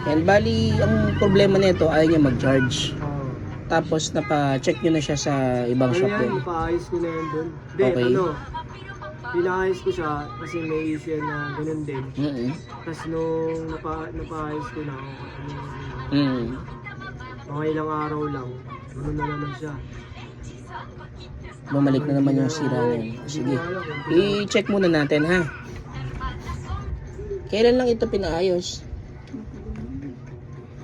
And bali, ang problema nito ayaw niya mag-charge. Oo. Tapos napa-check nyo na siya sa ibang Ano shop yan, din. ipaayos ko na yan doon. Hindi, Okay. ano, pinaayos ko siya kasi may issue na ganun din. Tapos nung napaayos ko na, mga ilang araw lang, ganun na naman siya. Bumalik na naman yung sira na yun. Sige, i-check muna natin ha. Kailan lang ito pinaayos?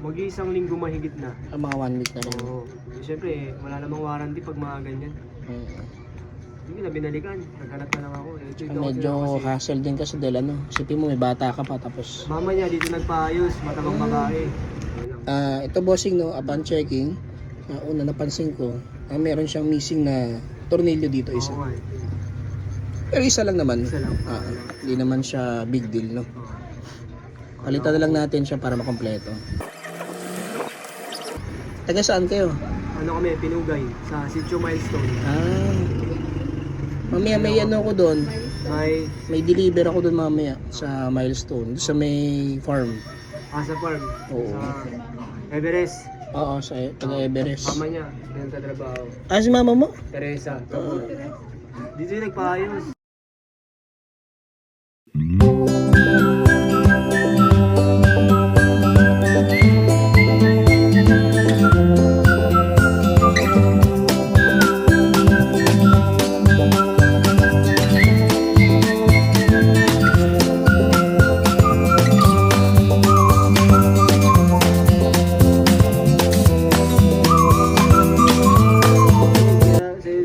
Mag-iisang linggo mahigit na. Mga 1 week na rin. Oo. Siyempre, wala namang warranty pag mga ganyan. Hindi na binalikan. Naghanap na lang ako. Medyo hassle din kasi dahil ano, isipin mo may bata ka pa tapos Mama niya dito nagpaayos, matabang babae. ito bossing no, upon checking, una napansin ko, meron siyang missing na tornilyo dito isa. Oo nga eh. Pero isa lang naman. Isa lang. Hindi naman siya big deal no. Oo. Palitan na lang natin siya para makompleto. Taga saan kayo? Ano kami, Pinugay, sa Sitio Milestone. Mamaya may ano ko doon. May Deliver ako doon mamaya sa Milestone, sa may farm. Asa Farm. Oo. Sa Everest. Oo, sa taga Everest. Mama niya, yan sa trabaho. Si mama mo? Teresa. Dito yung nagpaayos.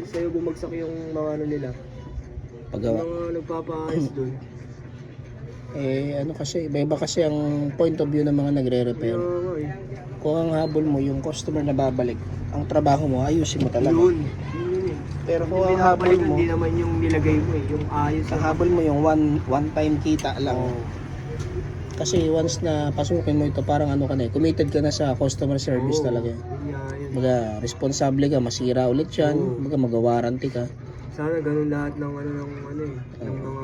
Sa'yo bumagsak yung mga ano nila. Paggawa. Yung mga nagpapaayos doon. Ano kasi, iba-iba kasi ang point of view ng mga nagre-repair. Eh. Kung ang habol mo, yung customer na babalik, ang trabaho mo, ayusin mo talaga. Yun eh. Pero kung Yung ang habol pinapalik, mo, hindi naman yung nilagay mo eh. Yung ayos. ang habol mo yung one time kita lang. Kasi once na pasukin mo ito, parang ano ka na eh, committed ka na sa customer service talaga. Yan. Baga, responsable ka, masira ulit yan, baga mag-warranty ka. Sana ganun lahat ng ng mga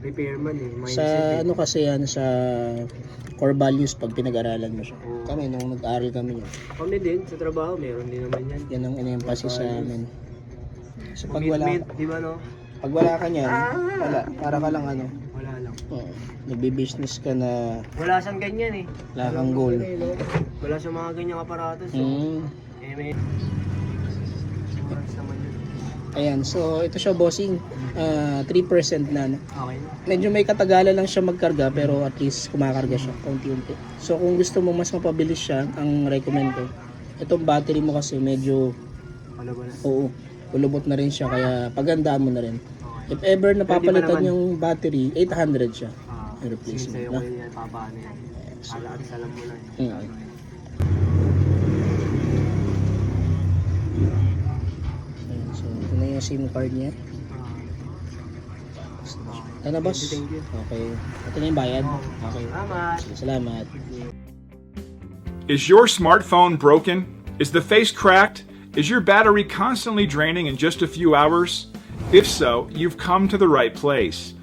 repairman eh. Sa ano kasi yan, sa core values pag pinag-aralan mo siya. Kami, nung nag-aaral kami yun, Kami din sa trabaho, meron din naman yan. yan ang in-emphasis sa amin. So pag wala, Commitment, di ba no? pag wala ka niyan, wala, para ka lang ano, Wala lang. nagbi-business ka na Wala siyang ganyan eh. wala kang goal. Wala siyang mga ganyang aparatos. So, may insurance naman yun. Ayan, so ito siya bossing, 3% na no. Okay na. Medyo may katagalan lang siya magkarga pero at least kumakarga siya kaunti-unti. So kung gusto mo mas mapabilis siya, ang recommend ko, itong battery mo kasi medyo Wala ba na? ulubot na rin siya kaya pagandaan mo na rin. If ever napapalitan yung battery, 800 siya. Sige Replacement sa'yo na. ko yan, papaano yan. Alam mo na eh. Ayan, so ito na yung SIM card niya. Ano boss? Thank you. Okay. Ito na yung bayad. Okay. Salamat. Sige, salamat. Is your smartphone broken? Is the face cracked? Is your battery constantly draining in just a few hours? If so, you've come to the right place.